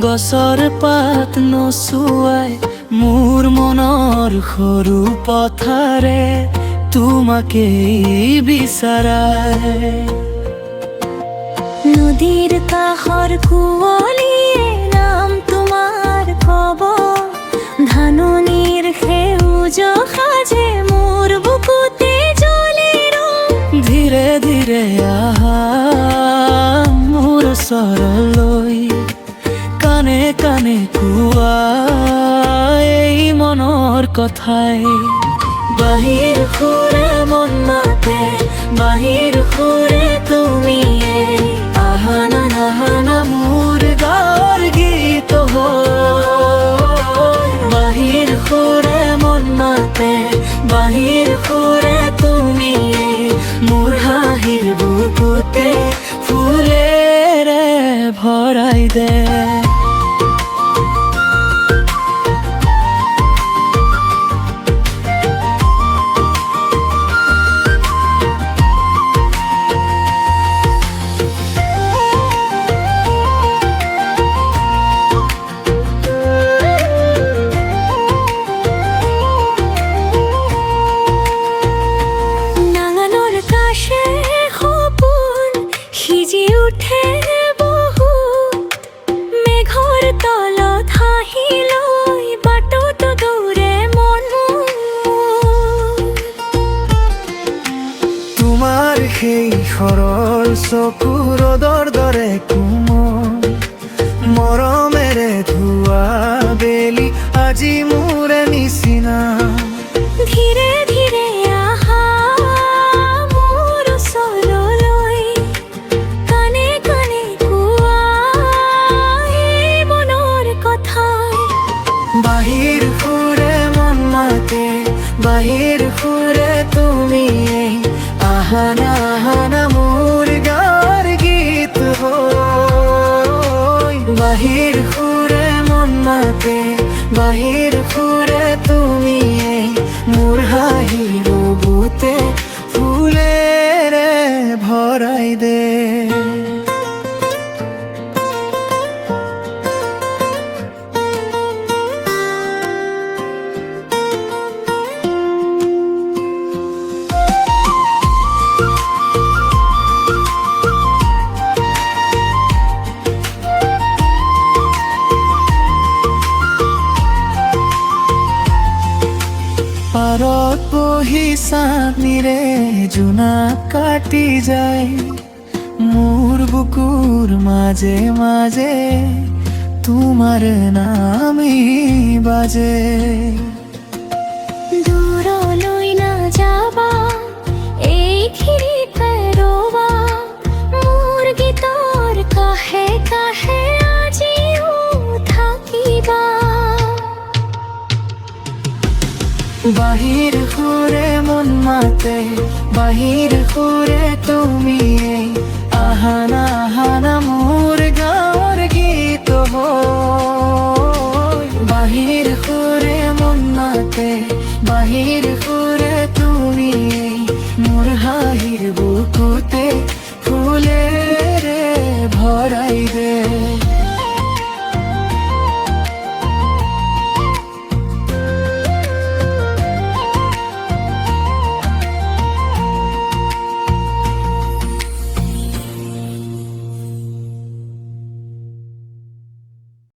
গছৰ পাত নচুৱাই মোৰ মনৰ সৰু পথাৰে তোমাকেই বিচাৰাই। নদীৰ কাষৰ কুঁৱলীয়ে নাম তোমাৰ কব, ধাননিৰ সেউজ সাজে মোৰ বুকুতে জ্বলে ৰং। ধীৰে ধীৰে আহা মোৰ ওচৰলৈ, কানে কানে কোৱা এই মনৰ কথাই। বাহিৰ সুৰে মন মাতে, বাহিৰ সুৰে তুমিয়ে, আহানা নাহানা মোৰ গাঁৱৰ গীত হৈ। বাহিৰ সুৰে মন মাতে, বাহিৰ সুৰে তুমিয়ে, মোৰ হাঁহিৰ বুকুতে ফুলেৰে ভৰাই দে। উঠে বহুত মেঘৰ তলত হাঁহি লৈ বাটত দৌৰে মন। তোমাৰ সেই সৰল চকুৰ ৰ'দৰ দৰে কোমল, মৰমেৰে ধোৱা বেলি আজি মোৰে নিচিনা। ধীৰে ধীৰে আহা মোৰ ওচৰলৈ, কানে কানে কোৱা এই মনৰ কথাই। বাহিৰ সুৰে মন মাতে, বাহিৰ সুৰে তুমিয়ে, আহানা আহানা মোৰ গাঁৱৰ গীত হৈ। বাহিৰ সুৰে মন মাতে, বাহিৰ সুৰে তুমিয়ে, মোৰ হাঁহিৰ বুকুতে ফুলেৰে ভৰাই দে। পাৰত বহি চাঁদনিৰে জোনাক কাটি যায়, মোৰ বুকুৰ মাজে মাজে তোমাৰ নামেই বাজে। দূৰলৈ নাযাবা, এইখিনিতে ৰবা, মোৰ গীতৰ কাষে কাষে আজিও থাকিবা। বাহিৰ সুৰে মন মাতে, বাহিৰ সুৰে তুমিয়ে, আহানা আহানা মোৰ গাঁৱৰ গীত হৈ। বাহিৰ সুৰে মন মাতে, বাহিৰ